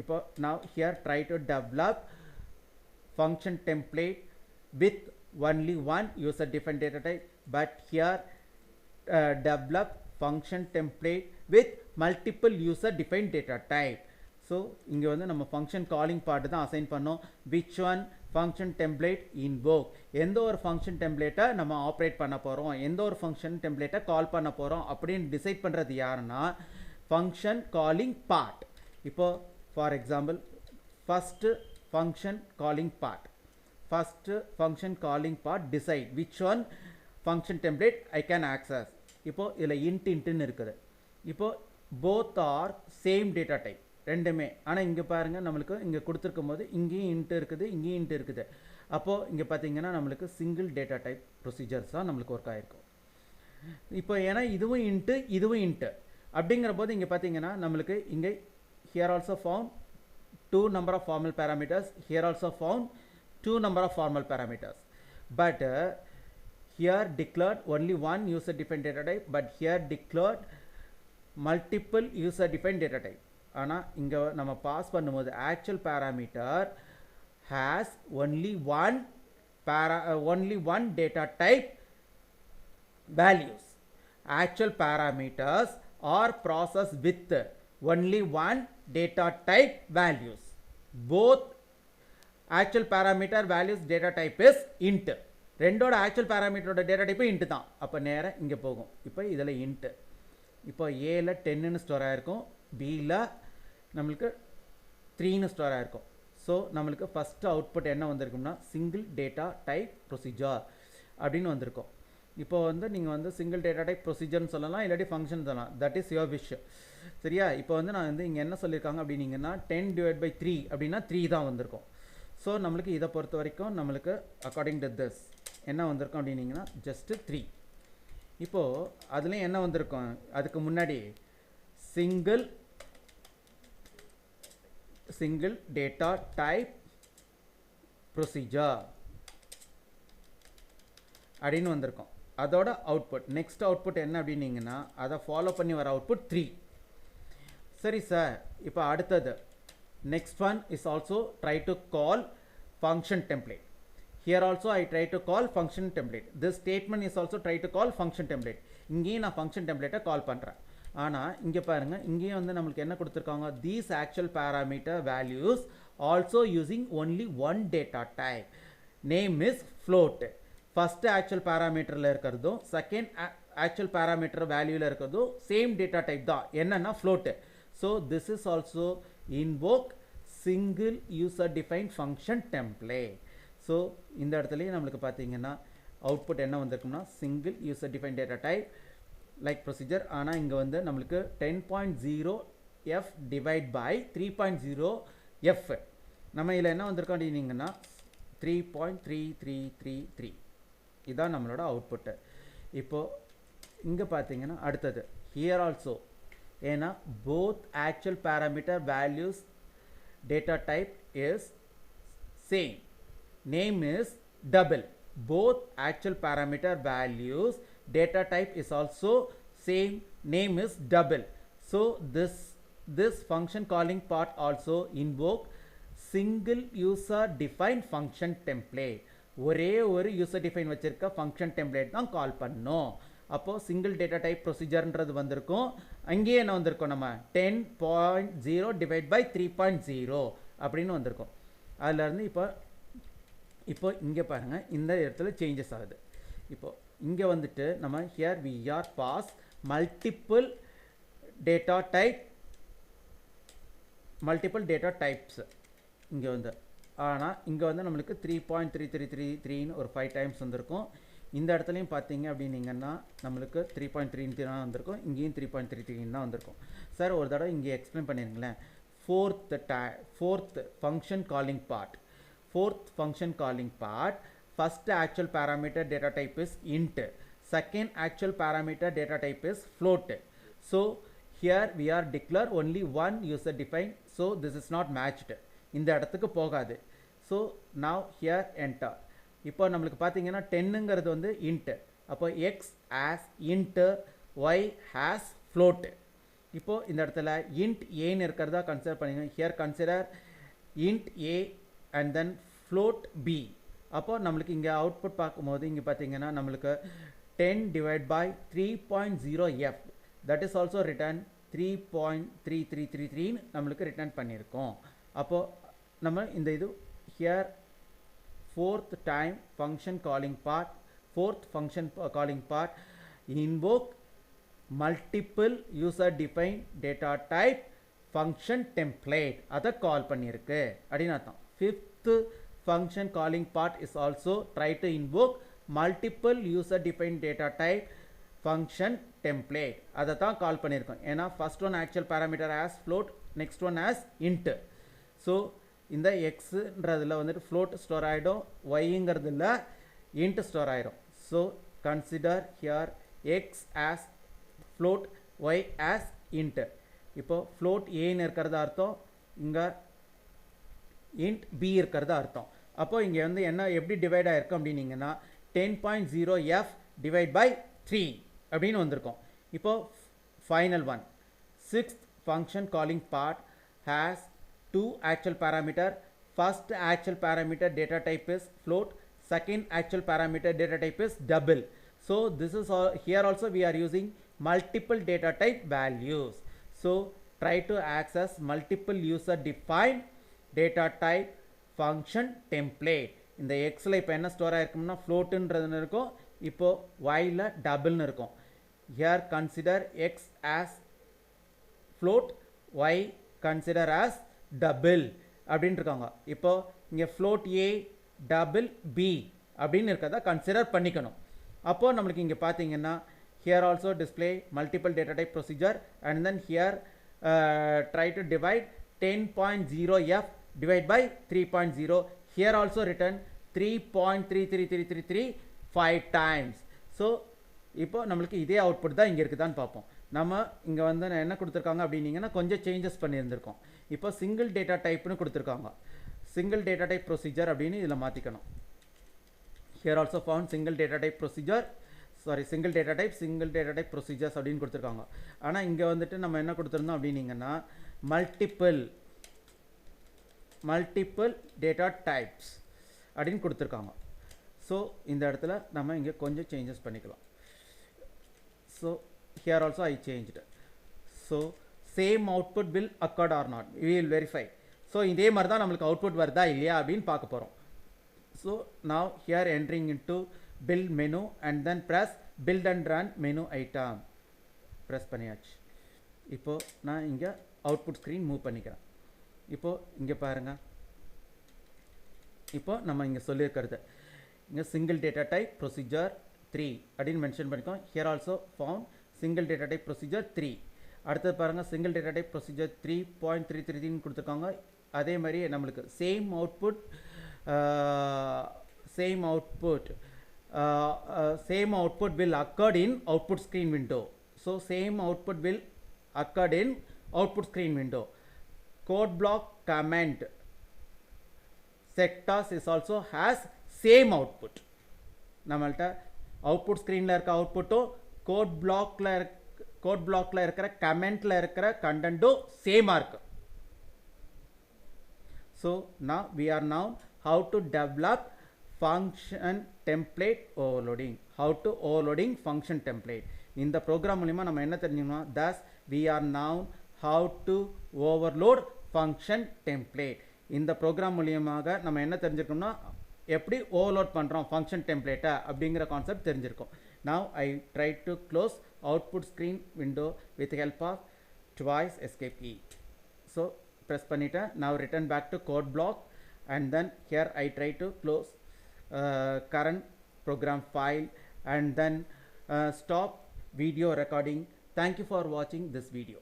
இப்போ now here try to develop function template with only one user defined data type, but here develop function template with multiple user defined data type. So இங்கே வந்து நம்ம function calling part தான் assign பண்ணோம். which one function template invoke, எந்த ஒரு function template நம்ம operate பண்ண போகிறோம், எந்த ஒரு function template கால் பண்ண போகிறோம் அப்படின்னு டிசைட் பண்ணுறது யாருன்னா function calling part. இப்போ for example first function calling part decide which one function template I can access. இப்போ இதில் int இருக்குது. இப்போ both are same data type ரெண்டுமே. ஆனால் இங்கே பாருங்கள் நம்மளுக்கு இங்கே கொடுத்துருக்கும் போது இங்கேயும் int இருக்குது, இங்கேயும் int இருக்குது. அப்போது இங்கே பார்த்தீங்கன்னா நம்மளுக்கு சிங்கிள் டேட்டா டைப் ப்ரொசீஜர்ஸ் தான் நம்மளுக்கு ஒர்க் ஆகிருக்கும். இப்போ ஏன்னா இதுவும் int அப்படிங்கிற போது இங்கே பார்த்தீங்கன்னா நம்மளுக்கு இங்கே here also found 2 number of formal parameters, here also found 2 number of formal parameters, but here declared only one user defined data type, but here declared multiple user defined data type. ஆனால் இங்கே நம்ம pass பண்ணும்போது actual parameter has only one data type values. Actual parameters are processed with only one data type values. Both actual parameter values data type is int. ரெண்டோட actual parameter data type int தான். அப்போ நேரம் இங்கே போகும். இப்போ இதில் int. இப்போ ஏல 10ன்னு ஸ்டோர் ஆகிருக்கும், பியில் நம்மளுக்கு 3ன்னு ஸ்டோர் ஆகிருக்கும். ஸோ நம்மளுக்கு ஃபஸ்ட்டு அவுட்புட் என்ன வந்திருக்கும்னா சிங்கிள் டேட்டா டைப் ப்ரொசீஜர் அப்படின்னு வந்திருக்கும். இப்போ வந்து நீங்கள் வந்து சிங்கிள் டேட்டா டைப் ப்ரொசீஜர்னு சொல்லலாம், இல்லாட்டி ஃபங்க்ஷன் சொல்லலாம். That is your wish. சரியா? இப்போ வந்து நான் வந்து இங்கே என்ன சொல்லியிருக்காங்க அப்படின்னீங்கன்னா 10/3 அப்படின்னா 3 தான் வந்திருக்கும். ஸோ நம்மளுக்கு இதை பொறுத்த வரைக்கும் நம்மளுக்கு அக்கார்டிங் டு திஸ் என்ன வந்திருக்கும் அப்படின்னீங்கன்னா ஜஸ்ட்டு 3. இப்போது அதுலேயும் என்ன வந்திருக்கும், அதுக்கு முன்னாடி single data type procedure அப்படின்னு வந்திருக்கும். அதோட அவுட்புட் நெக்ஸ்ட் அவுட்புட் என்ன அப்படின்னீங்கன்னா அதை ஃபாலோ பண்ணி வர அவுட்புட் 3. சரி சார், இப்போ அடுத்தது next one is also try to call function template. Here also I try to call function template. This statement is also try to call function template. இங்கேயும் நான் function template கால் பண்ணுறேன். ஆனால் இங்கே பாருங்கள், இங்கேயும் வந்து நம்மளுக்கு என்ன கொடுத்துருக்காங்க, these actual parameter values also using only one data type. Name is float. First actual parameterல இருக்கிறதும் செகண்ட் actual parameter வேல்யூவில் இருக்கிறதும் சேம் டேட்டா டைப் தான், என்னன்னா float. So this is also invoke single user defined function template. So இந்த இடத்துலையும் நம்மளுக்கு பார்த்தீங்கன்னா output என்ன வந்திருக்கும்னா single user define data type like procedure. ஆனால் இங்கே வந்து நம்மளுக்கு 10.0f டிவைட் பை 3.0f நம்ம இதில் என்ன வந்திருக்கோம் அப்படின்னீங்கன்னா 3.3333 இதுதான் நம்மளோட அவுட்புட்டு. இப்போது இங்கே பார்த்தீங்கன்னா அடுத்தது ஹியர் ஆல்சோ, ஏன்னா both actual parameter values data type is same, name is double. Both actual parameter values data type is also same, name is double. So this function calling part also invoke single user defined function template. ஒரே ஒரு user define வச்சிருக்க function template தான் கால் பண்ணோம். அப்போ single data type procedure வந்திருக்கும். அங்கேயே என்ன வந்திருக்கும், நம்ம 10.0 டிவைட் பை 3.0 அப்படின்னு வந்திருக்கும். அதிலிருந்து இப்போ இங்கே பாருங்கள், இந்த இடத்துல சேஞ்சஸ் ஆகுது. இப்போ இங்கே வந்துட்டு நம்ம here we are pass multiple data types இங்கே வந்து. ஆனால் இங்கே வந்து நம்மளுக்கு 3.3333 ஒரு 5 டைம்ஸ் வந்திருக்கும். இந்த இடத்துலையும் பார்த்தீங்க அப்படின்னீங்கன்னா நம்மளுக்கு 3.33 தான் வந்திருக்கும், இங்கேயும் 3.33 தான் வந்திருக்கும். சார் ஒரு தடவை இங்கே எக்ஸ்பிளைன் பண்ணிருங்களேன். Fourth function calling part. Fourth function calling part, first actual parameter data type is int, second actual parameter data type is float. So here we are declare only one user defined, so this is not matched, இந்த இடத்துக்கு போகாது. So now here enter. இப்போ நம்மளுக்கு பார்த்தீங்கன்னா 10ங்கிறது வந்து int, அப்போ x as int, y has float. இப்போ இந்த இடத்துல int a ன்னு இருக்கிறதா கன்சிடர் பண்ணிக்கணும். here consider int a and then float b. அப்போ நம்மளுக்கு இங்கே அவுட்புட் பார்க்கும்போது இங்கே பார்த்தீங்கன்னா நம்மளுக்கு 10 divided by 3.0f that is also written 3.3333 நம்மளுக்கு ரிட்டர்ன் பண்ணியிருக்கோம். அப்போ நம்ம இந்த இது here fourth function calling part invoke multiple user defined data type function template அதை கால் பண்ணியிருக்கு அப்படின்னு அர்த்தம். fifth function calling part is also try to invoke multiple user defined data type function template அதை தான் கால் பண்ணியிருக்கோம். ஏன்னா first one actual parameter as float, next one as int. so இந்த xன்றதுல வந்துட்டு float ஸ்டோர் ஆகிடும், yங்கிறதுல int ஸ்டோர் ஆகிடும். so consider here x as float, y as int. இப்போ float a ன்னு இருக்கிறது அர்த்தம், இங்கே int b இருக்கிறது அர்த்தம். அப்போ இங்கே வந்து என்ன எப்படி டிவைட் ஆகிருக்கும் அப்படின்னீங்கன்னா 10.0f டிவைட் பை 3 அப்படின்னு வந்திருக்கும். இப்போ final one, sixth function calling part has two actual parameter. First actual parameter data type is float, second actual parameter data type is double. So this is all, here also we are using multiple data type values. So try to access multiple user defined data type function template. இந்த x ல இப்போ என்ன store ஆயிருக்கும்னா floatன்றதுன்னு இருக்கும், இப்போ y ல double ன்னு இருக்கும். Here consider x as float, y consider as double அப்படின்னு இருக்காங்க. இப்போ இங்கே float a double b அப்படின்னு இருக்கிறதா கன்சிடர் பண்ணிக்கணும். அப்போ நம்மளுக்கு இங்கே பார்த்தீங்கன்னா here also display multiple data type procedure and then here try to divide 10.0f divide by 3.0. here also written 3.33333 5 times. so இப்போ நம்மளுக்கு இதே அவுட்புட் தான் இங்கே இருக்குதான்னு பார்ப்போம். நம்ம இங்கே வந்து என்ன கொடுத்துருக்காங்க அப்படின்னீங்கன்னா கொஞ்சம் சேஞ்சஸ் பண்ணியிருந்திருக்கோம். இப்போ சிங்கிள் டேட்டா டைப்னு கொடுத்துருக்காங்க, சிங்கிள் டேட்டா டைப் ப்ரொசீஜர் அப்படின்னு இதில் மாற்றிக்கணும். Here also found single data type procedure, single data type procedures அப்படின்னு கொடுத்துருக்காங்க. ஆனால் இங்கே வந்துட்டு நம்ம என்ன கொடுத்துருந்தோம் அப்படின்னீங்கன்னா மல்டிபிள் டேட்டா டைப்ஸ் அப்படின்னு கொடுத்துருக்காங்க. ஸோ இந்த இடத்துல நம்ம இங்கே கொஞ்சம் சேஞ்சஸ் பண்ணிக்கலாம். So here also I changed. so same output will occur or not we will verify. so இதே மாதிரி தான் நம்மளுக்கு அவுட்புட் வருதா இல்லையா அப்படின்னு பார்க்க போகிறோம். so now here entering into build menu and then press build and run menu item press பண்ணியாச்சு. இப்போ நான் இங்கே அவுட்புட் ஸ்க்ரீன் மூவ் பண்ணிக்கிறேன். இப்போ இங்கே பாருங்கள், இப்போ நம்ம இங்கே சொல்லியிருக்கிறது இங்கே சிங்கிள் டேட்டா டைப் ப்ரொசீஜர் 3 அப்படின்னு mention பண்ணிக்கோம். here also found single data type procedure 3. அடுத்தது பாருங்கள் single data type procedure 3.333 கொடுத்துருக்காங்க. அதே மாதிரி நம்மளுக்கு same output will occur in output screen window. so same output will occur in output screen window. code block comment sectors is also has same output. நம்மள்ட்ட output ஸ்க்ரீனில் இருக்க அவுட்புட்டும் code பிளாக்ல இருக்கிற கமெண்ட்ல இருக்கிற கண்டென்ட்டும் சேமாக இருக்கு. ஸோ நான் we are now how to develop function template overloading. how to overloading function template. இந்த ப்ரோக்ராம் மூலிமா நம்ம என்ன தெரிஞ்சுக்கணும்னா thus we are now how to overload function template. இந்த ப்ரோக்ராம் மூலியமாக நம்ம என்ன தெரிஞ்சுக்கணும்னா எப்படி ஓவர்லோட் பண்ணுறோம் ஃபங்க்ஷன் டெம்ப்ளேட்டை அப்படிங்கிற கான்செப்ட் தெரிஞ்சிருக்கும். now I try to close output screen window with help of twice escape key. so press பண்ணிட்டேன். now return back to code block and then here I try to close current program file and then stop video recording. thank you for watching this video.